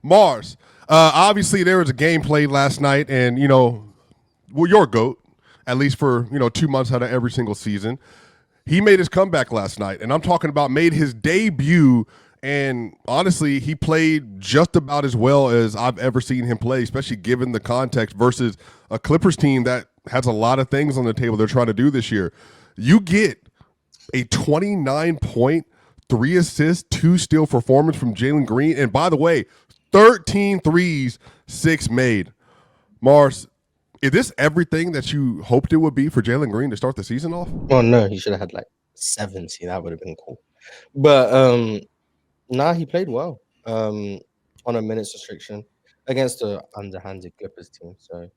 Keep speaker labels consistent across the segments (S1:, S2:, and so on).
S1: Mars. Obviously, there was a game played last night, and your goat, at least for 2 months out of every single season. He made his comeback last night, and I'm talking about made his debut. And honestly, he played just about as well as I've ever seen him play, especially given the context versus a Clippers team that has a lot of things on the table they're trying to do this year. You get a 29-point, 3 assists, 2 steal performance from Jalen Green. And by the way, 13 threes, 6 made. Mars, is this everything that you hoped it would be for Jalen Green to start the season off?
S2: Well, no, he should have had like 70. That would have been cool. But nah, he played well. On a minutes restriction against the underhanded Clippers team. So,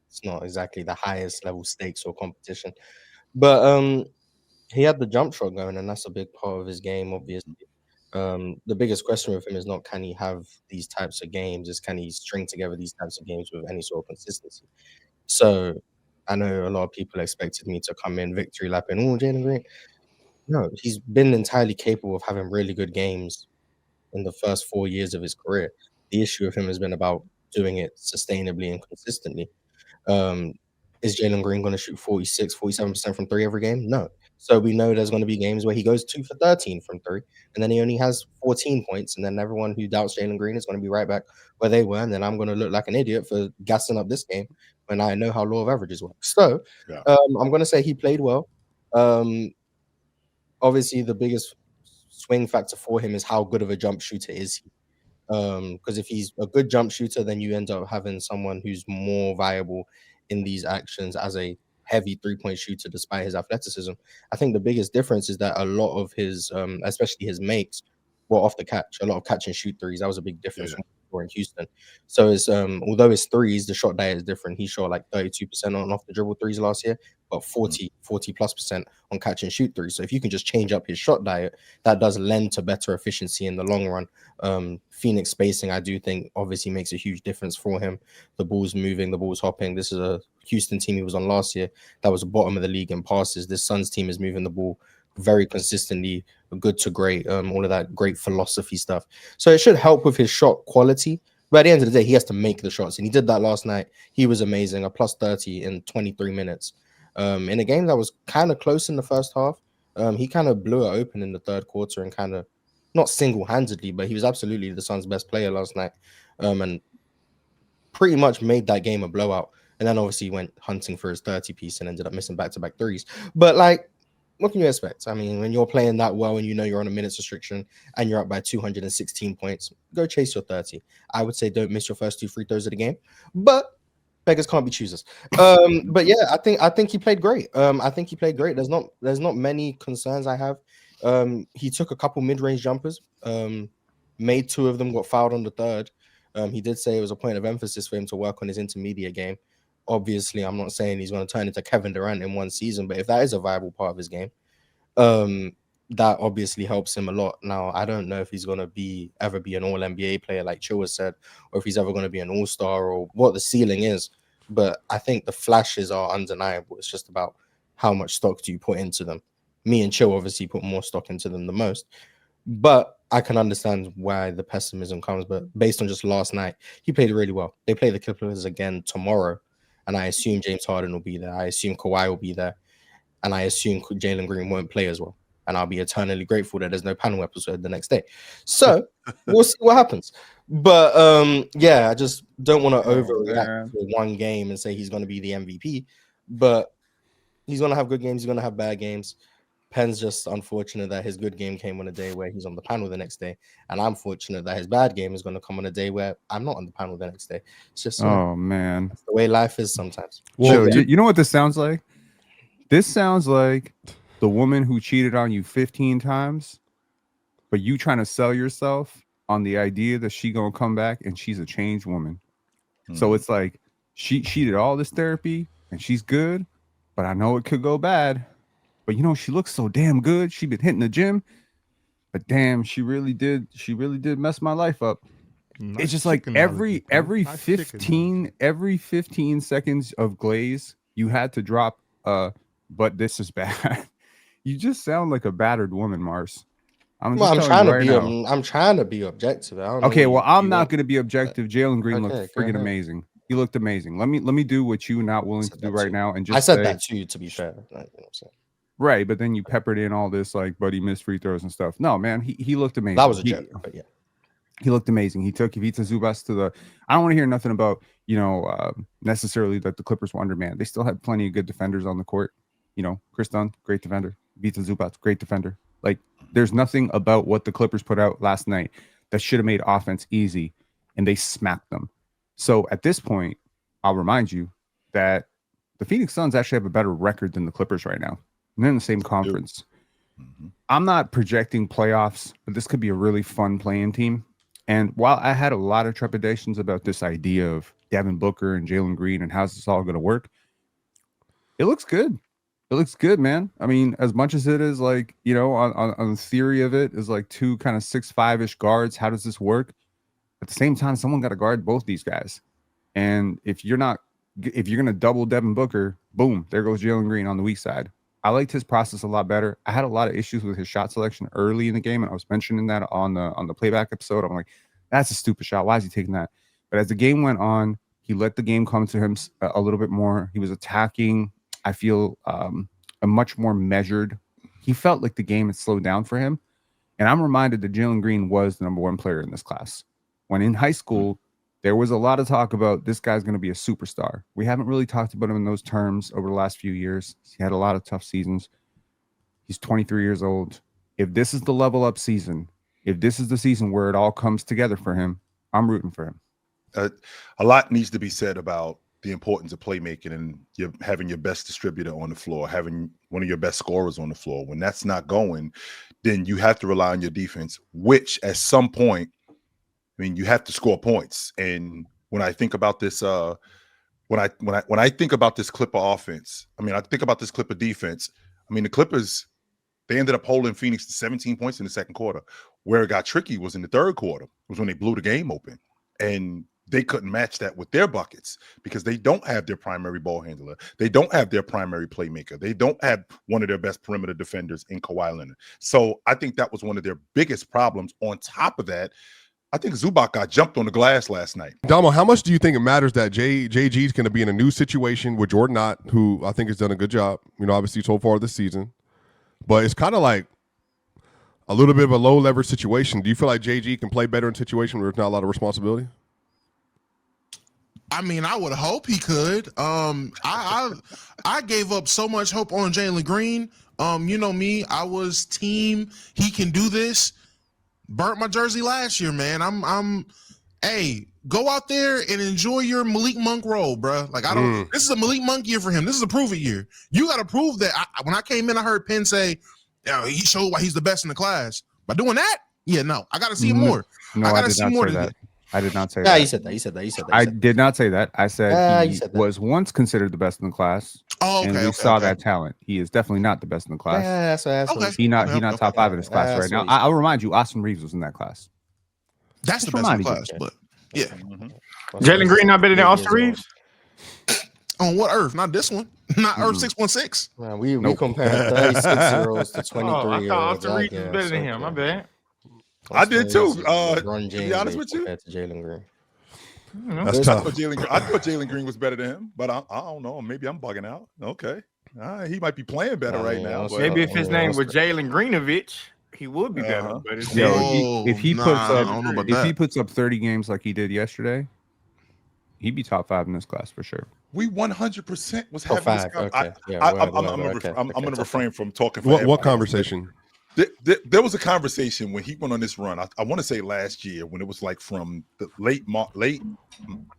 S2: it's not exactly the highest level stakes or competition. But he had the jump shot going, and that's a big part of his game, obviously. The biggest question with him is not can he have these types of games, is can he string together these types of games with any sort of consistency. So I know a lot of people expected me to come in victory lapping, oh, Jalen Green. No, he's been entirely capable of having really good games in the first 4 years of his career. The issue with him has been about doing it sustainably and consistently. Um, is Jalen Green going to shoot 46, 47% from three every game? No. So we know there's going to be games where he goes 2 for 13 from three, and then he only has 14 points. And then everyone who doubts Jalen Green is going to be right back where they were. And then I'm going to look like an idiot for gassing up this game when I know how law of averages work. So
S1: Yeah.
S2: I'm going to say he played well. Um, Obviously, the biggest swing factor for him is how good of a jump shooter is he. Because if he's a good jump shooter, then you end up having someone who's more viable in these actions as a heavy 3-point shooter despite his athleticism. I think the biggest difference is that a lot of his, especially his makes, were off the catch. A lot of catch and shoot threes. That was a big difference
S1: Yeah.
S2: from before in Houston. So it's although his threes, the shot diet is different. He shot like 32% on off the dribble threes last year, but 40 plus percent on catch and shoot threes. So if you can just change up his shot diet, that does lend to better efficiency in the long run. Phoenix spacing, I do think, obviously makes a huge difference for him. The ball's moving, the ball's hopping. This is a Houston team he was on last year that was the bottom of the league in passes. This Suns team is moving the ball very consistently, good to great, all of that great philosophy stuff. So it should help with his shot quality. But at the end of the day, he has to make the shots, and he did that last night. He was amazing, a plus 30 in 23 minutes. In a game that was kind of close in the first half, he kind of blew it open in the third quarter and kind of not single-handedly, but he was absolutely the Suns' best player last night, and pretty much made that game a blowout. And then obviously he went hunting for his 30 piece and ended up missing back-to-back threes. But like, what can you expect? I mean, when you're playing that well and you know you're on a minutes restriction and you're up by 216 points, go chase your 30. I would say don't miss your first 2 free throws of the game, but beggars can't be choosers. But yeah, I think he played great. I think he played great. There's not many concerns I have. He took a couple mid-range jumpers, made 2 of them, got fouled on the third. He did say it was a point of emphasis for him to work on his intermediate game. Obviously, I'm not saying he's going to turn into Kevin Durant in one season, but if that is a viable part of his game, that obviously helps him a lot. Now, I don't know if he's going to ever be an all NBA player like Chill has said, or if he's ever going to be an all-star or what the ceiling is. But I think the flashes are undeniable. It's just about how much stock do you put into them. Me and Chill obviously put more stock into them the most. But I can understand why the pessimism comes. But based on just last night, he played really well. They play the Clippers again tomorrow, and I assume James Harden will be there. I assume Kawhi will be there, and I assume Jalen Green won't play as well. And I'll be eternally grateful that there's no panel episode the next day. So we'll see what happens. But yeah, I just don't want to overreact to one game and say he's going to be the MVP. But he's going to have good games. He's going to have bad games. Penn's just unfortunate that his good game came on a day where he's on the panel the next day, and I'm fortunate that his bad game is going to come on a day where I'm not on the panel the next day. It's just
S3: man,
S2: that's the way life is sometimes.
S3: Well, you know what this sounds like? This sounds like the woman who cheated on you 15 times, but you trying to sell yourself on the idea that she gonna come back and she's a changed woman. So it's like she did all this therapy and she's good, but I know it could go bad. But she looks so damn good. She been hitting the gym, but damn, she really did mess my life up. It's just like every 15 seconds of glaze, you had to drop but this is bad. You just sound like a battered woman, Mars. I'm
S2: Well,
S3: just
S2: I'm
S3: telling
S2: trying
S3: you
S2: to
S3: right
S2: be.
S3: now.
S2: I'm trying to be objective. I don't know
S3: Okay,
S2: what
S3: well, I'm
S2: you
S3: not
S2: want.
S3: going to be objective. Jalen Green
S2: Okay,
S3: looked
S2: go
S3: freaking
S2: ahead.
S3: amazing. He looked amazing. Let me do what you're not
S2: I
S3: willing to
S2: said
S3: do
S2: that
S3: right
S2: too.
S3: now and
S2: I
S3: just
S2: said
S3: say
S2: that to you, to be fair. Like, you know what I'm saying?
S3: right, but then you peppered in all this like, but he missed free throws and stuff. No, man, he looked amazing.
S2: That was a joke, but yeah.
S3: He looked amazing. He took Ivica Zubac to the. I don't want to hear nothing about necessarily that the Clippers were undermanned. They still had plenty of good defenders on the court. Chris Dunn, great defender. Ivica Zubac, great defender. Like, there's nothing about what the Clippers put out last night that should have made offense easy, and they smacked them. So at this point, I'll remind you that the Phoenix Suns actually have a better record than the Clippers right now. And they're in the same conference. Mm-hmm. I'm not projecting playoffs, but this could be a really fun playing team. And while I had a lot of trepidations about this idea of Devin Booker and Jalen Green and how's this all going to work, it looks good. It looks good, man. I mean, as much as it is like, on the theory of it is like two kind of 6'5" guards. How does this work? At the same time, someone got to guard both these guys. And if you're going to double Devin Booker, boom, there goes Jalen Green on the weak side. I liked his process a lot better. I had a lot of issues with his shot selection early in the game, and I was mentioning that on the playback episode. I'm like, that's a stupid shot. Why is he taking that? But as the game went on, he let the game come to him a little bit more. He was attacking, I feel, a much more measured. He felt like the game had slowed down for him. And I'm reminded that Jalen Green was the number one player in this class. When in high school, there was a lot of talk about this guy's going to be a superstar. We haven't really talked about him in those terms over the last few years. He had a lot of tough seasons. He's 23 years old. If this is the level up season, if this is the season where it all comes together for him, I'm rooting for him.
S4: A lot needs to be said about the importance of playmaking and having your best distributor on the floor, having one of your best scorers on the floor. When that's not going, then you have to rely on your defense, which at some point, I mean, you have to score points. And when I think about this, when I think about this Clipper offense, I mean, I think about this Clipper defense. I mean, the Clippers, they ended up holding Phoenix to 17 points in the second quarter. Where it got tricky was in the third quarter, was when they blew the game open. And they couldn't match that with their buckets because they don't have their primary ball handler. They don't have their primary playmaker. They don't have one of their best perimeter defenders in Kawhi Leonard. So I think that was one of their biggest problems. On top of that, I think Zubac got jumped on the glass last night.
S1: Damo, how much do you think it matters that JG is going to be in a new situation with Jordan Knott, who I think has done a good job, obviously so far this season. But it's kind of like a little bit of a low leverage situation. Do you feel like JG can play better in a situation where there's not a lot of responsibility?
S5: I mean, I would hope he could. I gave up so much hope on Jalen Green. You know me, I was team he can do this. Burnt my jersey last year, man. Hey, go out there and enjoy your Malik Monk role, bro. Like, this is a Malik Monk year for him. This is a prove it year. You got to prove that. When I came in, I heard Penn say, he showed why he's the best in the class. By doing that, yeah, no, I got to see more.
S3: No, I did not say that. I did not say that.
S2: Yeah, you said that.
S3: I did not say that. I said he was once considered the best in the class.
S5: Oh, okay.
S3: And we saw that talent. He is definitely not the best in the class.
S2: Yeah, that's
S5: okay.
S3: He not top 5 in his class right now. I'll remind you, Austin Reeves was in that class.
S5: That's the best in the class, but yeah.
S6: Jalen Green not better than Austin Reeves?
S5: On what earth? Not this one. Not Earth 616.
S2: Man, we compare 36-year-olds to 23-year-olds.
S6: I thought Austin Reeves was better than him. My bad.
S4: I did too.
S2: To
S4: be honest with you,
S2: to Jalen Green.
S1: That's tough.
S4: I thought Jalen Green was better than him, but I don't know. Maybe I'm bugging out. Okay, he might be playing better right now. But,
S6: maybe if his name was Jalen Greenovich, he would be better. But
S3: if he puts up 30 games like he did yesterday, he'd be top 5 in this class for sure.
S4: We 100% was having
S2: five.
S4: this.
S2: Okay.
S4: I'm going to refrain from talking.
S1: What conversation?
S4: There was a conversation when he went on this run. I want to say last year when it was like from the late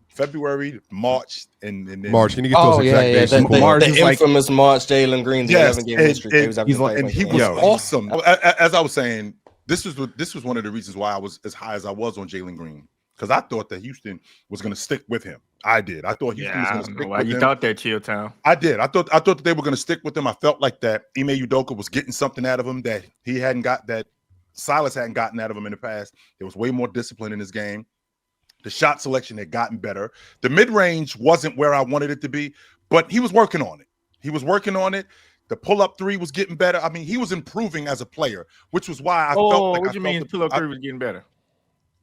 S4: February, March, and then
S1: March. Can you get those exact dates?
S2: The infamous March Jalen Green.
S4: Yes,
S2: 11 game history.
S4: He was awesome. As I was saying, this was one of the reasons why I was as high as I was on Jalen Green, because I thought that Houston was going to stick with him. I did. I thought Houston was going to stick with him.
S6: Why you thought that, Chill Town?
S4: I did. I thought that they were going to stick with him. I felt like that Ime Udoka was getting something out of him that he hadn't got, that Silas hadn't gotten out of him in the past. There was way more discipline in his game. The shot selection had gotten better. The mid-range wasn't where I wanted it to be, but he was working on it. The pull-up three was getting better. I mean, he was improving as a player, which was why I felt
S6: Oh,
S4: like
S6: what you mean pull-up three was getting better?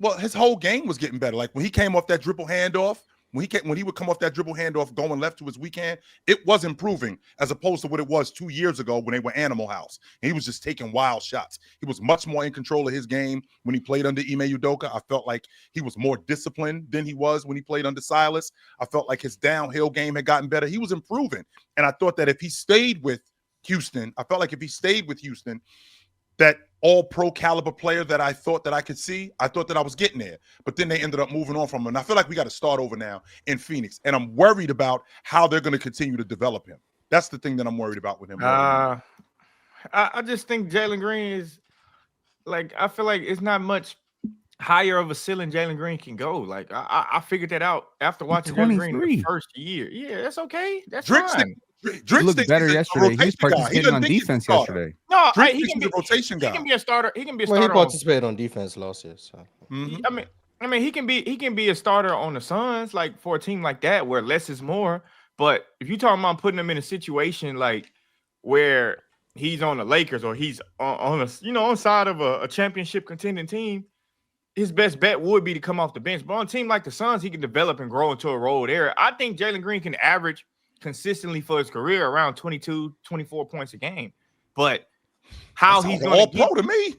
S4: Well, his whole game was getting better. Like when he came off that dribble handoff, when he would come off that dribble handoff going left to his weak hand, it was improving as opposed to what it was 2 years ago when they were Animal House. And he was just taking wild shots. He was much more in control of his game when he played under Ime Udoka. I felt like he was more disciplined than he was when he played under Silas. I felt like his downhill game had gotten better. He was improving. And I thought that if he stayed with Houston, that all-pro caliber player that I thought that I could see, I thought that I was getting there. But then they ended up moving on from him. And I feel like we got to start over now in Phoenix. And I'm worried about how they're going to continue to develop him. That's the thing that I'm worried about with him.
S6: I just think Jalen Green is like, I feel like it's not much higher of a ceiling Jalen Green can go. Like I figured that out after watching Jalen Green the first year. Yeah, that's okay. That's fine.
S3: He looked better yesterday. He was participating on defense yesterday.
S6: No,
S4: he can be a rotation guy.
S6: He can be a starter. He can be a
S2: Well,
S6: starter.
S2: he participated on defense last year. So
S6: I mean, he can be a starter on the Suns, like for a team like that where less is more. But if you're talking about putting him in a situation like where he's on the Lakers or he's on a side of a championship contending team, his best bet would be to come off the bench. But on a team like the Suns, he can develop and grow into a role there. I think Jalen Green can average consistently for his career around 22, 24 points a game. But how he's going
S4: all pro to me.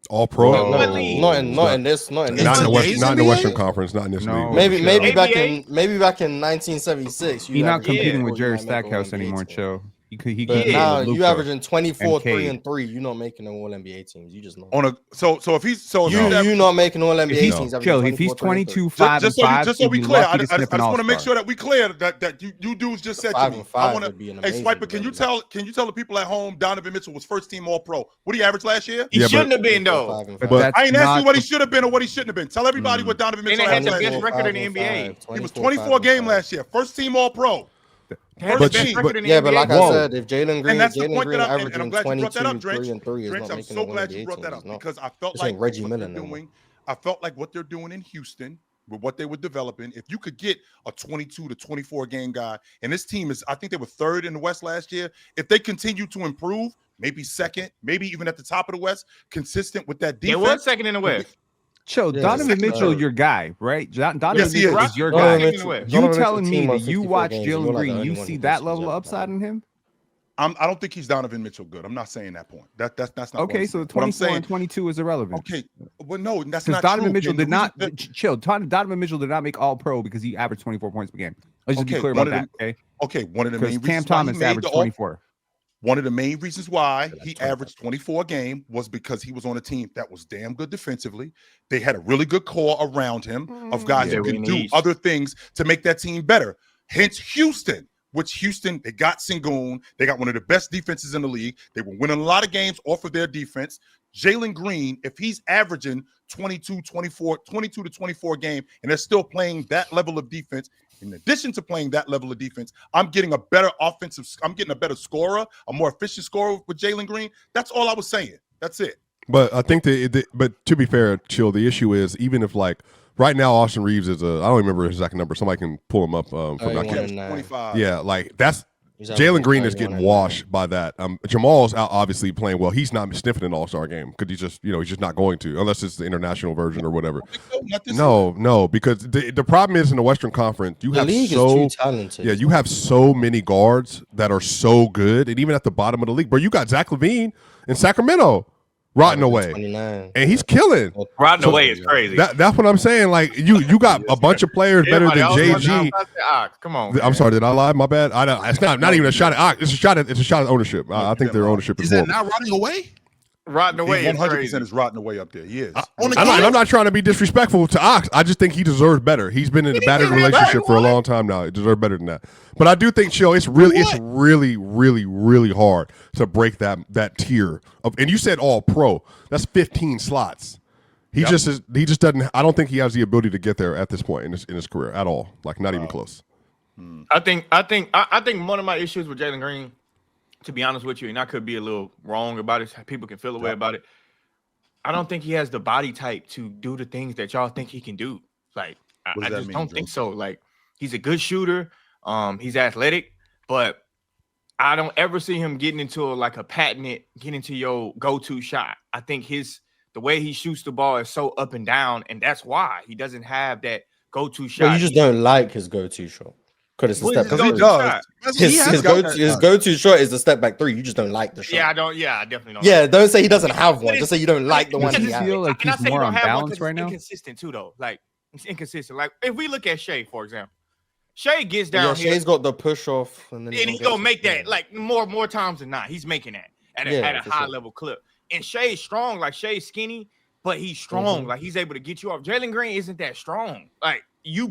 S1: All pro?
S2: not in this.
S1: Not in the Western Conference. Not in this league.
S2: Maybe back in 1976.
S3: He's not competing with Jerry Stackhouse anymore, Cho.
S2: But now you averaging 24, 3 and 3. You're not making an All NBA teams. You just know.
S4: So if he's
S2: you're not making All NBA teams.
S3: Joe, if he's 22, 5 and 5,
S4: just so we clear, I just want to make sure that we clear that you dudes just said to me. I want to. Hey, Swiper, can you tell the people at home Donovan Mitchell was first team All Pro? What did he average last year?
S6: He shouldn't have been though.
S1: But
S4: I ain't asked you what he should have been or what he shouldn't have been. Tell everybody what Donovan Mitchell
S6: had the
S4: last
S6: best
S4: year.
S6: record in the NBA.
S4: He was 24 game last year. First team All Pro.
S2: But like I said, if Jalen Green, averaging 22, 3 and 3 is not making. I'm so glad you brought that up
S4: because I felt like
S2: Reggie Miller doing.
S4: I felt like what they're doing in Houston with what they were developing. If you could get a 22 to 24 game guy, and this team is, I think they were third in the West last year. If they continue to improve, maybe second, maybe even at the top of the West, consistent with that defense.
S6: It was second in the West.
S3: Cho, Donovan Mitchell, your guy, right? Donovan Mitchell is your guy. You telling me that you watch Jalen Green, you see that level of upside in him?
S4: I don't think he's Donovan Mitchell good. I'm not saying that point. That's not
S3: okay. So the 24 and 22 is irrelevant.
S4: Okay, well, no, that's
S3: not
S4: Donovan
S3: true. Mitchell did not chill. Donovan Mitchell did not make All Pro because he averaged 24 points per game. Let's just be clear about that.
S4: Okay, one of the main reasons
S3: Cam Thomas averaged 24.
S4: One of the main reasons why he averaged 24 a game was because he was on a team that was damn good defensively. They had a really good core around him of guys who can do other things to make that team better. Hence Houston, they got Sengun. They got one of the best defenses in the league. They were winning a lot of games off of their defense. Jalen Green, if he's averaging 22 to 24 game, and they're still playing that level of defense, in addition to playing that level of defense, I'm getting a better scorer, a more efficient scorer with Jalen Green. That's all I was saying. That's it.
S1: But I think but to be fair, Chill, the issue is even if like right now Austin Reeves is I don't remember his exact number. Somebody can pull him up from
S4: 25.
S1: Yeah, like that's Jalen Green is getting washed by that. Jamal's out obviously playing well. He's not sniffing an All-Star game because he's just not going to unless it's the international version or whatever. No, because the problem is in the Western Conference you have
S2: is too talented.
S1: Yeah, you have so many guards that are so good, and even at the bottom of the league, bro, you got Zach LaVine in Sacramento. Rotting away, 29. And he's killing.
S6: Rotting away is crazy.
S1: That's what I'm saying. Like you got a bunch of players better than JG.
S6: Come on, man.
S1: I'm sorry, did I lie? My bad. I know it's not even a shot at Ox. It's a shot at ownership. I think their ownership is
S5: that not rotting away?
S6: Rotting away,
S4: 100% is rotting away up there. He is.
S1: I'm not trying to be disrespectful to Ox. I just think he deserves better. He's been in a battered relationship for a long time now. He deserves better than that. But I do think, Chill, it's really, really hard to break that tier of. And you said All Pro. That's 15 slots. He just doesn't. I don't think he has the ability to get there at this point in his career at all. Like not even close.
S6: I think one of my issues with Jalen Green, to be honest with you, and I could be a little wrong about it, people can feel a way about it. I don't think he has the body type to do the things that y'all think he can do. Like, I just don't think so. Like, he's a good shooter. He's athletic, but I don't ever see him getting into a patented, get into your go-to shot. I think the way he shoots the ball is so up and down, and that's why he doesn't have that go-to shot.
S2: Well, you just don't like his go-to shot because it's a
S6: What
S2: step
S6: is
S2: back.
S6: his
S4: he
S6: go-to
S4: does.
S6: shot?
S2: His go-to shot is the step back three. You just don't like the shot.
S6: Yeah, I don't. Yeah, I definitely don't.
S2: Yeah, don't say he doesn't have one.
S6: But
S2: Just say you don't like the one
S3: I
S2: he
S3: just
S2: has.
S3: feel like
S6: And I
S3: he's
S6: say you
S3: more
S6: don't
S3: on
S6: have one
S3: balance
S6: 'cause
S3: right
S6: it's
S3: now.
S6: inconsistent too, though. Like it's inconsistent. Like if we look at Shea, for example, Shea gets
S2: Yeah,
S6: down here
S2: Shea's got the push off, and then
S6: and he's gonna make that like more times than not. He's making that at a
S2: for
S6: high
S2: sure.
S6: level clip. And Shea's strong, like Shea's skinny, but he's strong. Like he's able to get you off. Jalen Green isn't that strong. Like you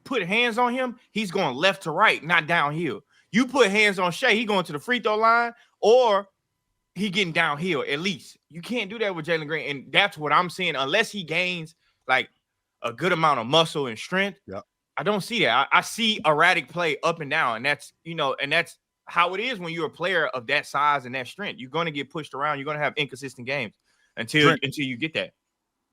S6: put hands on him, he's going left to right, not downhill. You put hands on Shea, he going to the free throw line or he getting downhill at least. You can't do that with Jalen Green, and that's what I'm seeing. Unless he gains like a good amount of muscle and strength, I don't see that. I see erratic play up and down, and that's that's how it is when you're a player of that size and that strength. You're going to get pushed around. You're going to have inconsistent games until you get that.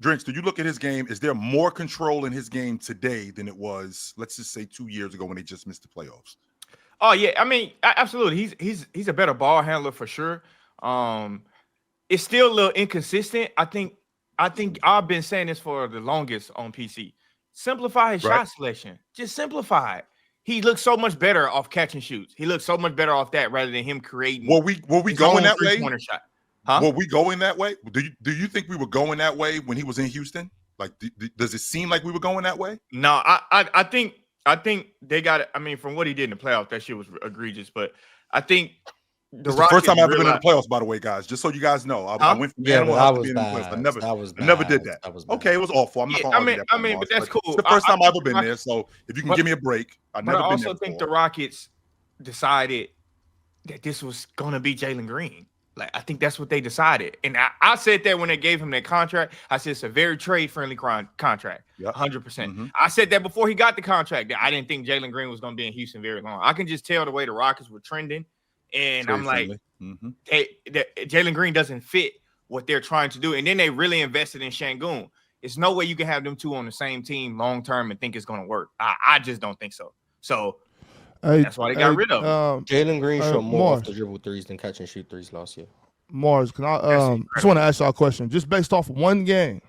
S4: Drinks, do you look at his game? Is there more control in his game today than it was, let's just say, 2 years ago when they just missed the playoffs?
S6: Oh yeah, I mean, absolutely. He's a better ball handler for sure. It's still a little inconsistent. I think I've been saying this for the longest on PC. Simplify his shot selection. Just simplify it. He looks so much better off catch and shoots. He looks so much better off that rather than him creating.
S4: Were we going that way?
S6: Shot. Huh?
S4: Were we going that way? Do you think we were going that way when he was in Houston? Like, does it seem like we were going that way?
S6: No, I think they got it. I mean, from what he did in the playoffs, that shit was egregious. But I think
S4: It's the first time I've ever been in the playoffs, by the way, guys. Just so you guys know, I went from animal
S2: that
S4: house to
S2: was
S4: being in the playoffs.
S2: bad.
S4: I never did that.
S2: That was bad.
S4: Okay, it was awful. I'm not gonna argue that.
S6: I mean, but that's cool.
S4: It's the first time I've ever been
S6: I-
S4: there. So if you can give me a break, I've
S6: But
S4: never
S6: I
S4: been there.
S6: also think
S4: before.
S6: the Rockets decided that this was gonna be Jalen Green. Like I think that's what they decided, and I said that when they gave him that contract. I said it's a very trade-friendly contract, 100%. I said that before he got the contract. That I didn't think Jalen Green was gonna be in Houston very long. I can just tell the way the Rockets were trending, and I'm like, Jalen Green doesn't fit what they're trying to do. And then they really invested in Şengün. There's no way you can have them two on the same team long term and think it's gonna work. I just don't think so. So. That's why they got rid of him.
S2: Jalen Green shot more
S7: Mars.
S2: off the dribble threes than catch and shoot threes last year.
S7: Mars, can I just want to ask y'all a question? Just based off one game.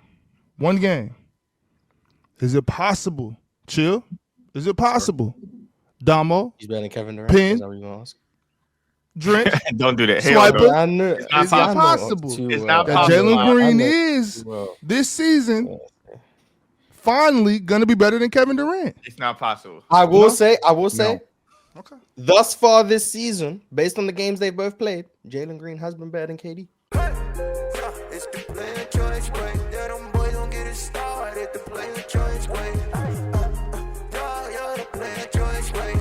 S7: Is it possible? Chill. Is it possible? Damo,
S2: He's better than Kevin Durant.
S7: Pin.
S2: Is that what you gonna ask?
S7: Drink,
S6: Don't do that.
S7: Swiper.
S2: I knew.
S6: It's not
S7: Is it possible
S6: It's not
S7: that
S6: possible.
S7: Jalen Green is
S2: Well,
S7: this season finally gonna be better than Kevin Durant?
S6: It's not possible.
S2: I will say,
S4: Okay.
S2: thus far this season, based on the games they both played, Jalen Green has been better than KD.
S8: It's the player choice way. Yeah, them boys don't get it started. The player choice way. Yeah, the player choice way.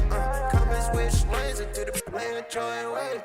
S8: Come and switch lanes into the player choice way.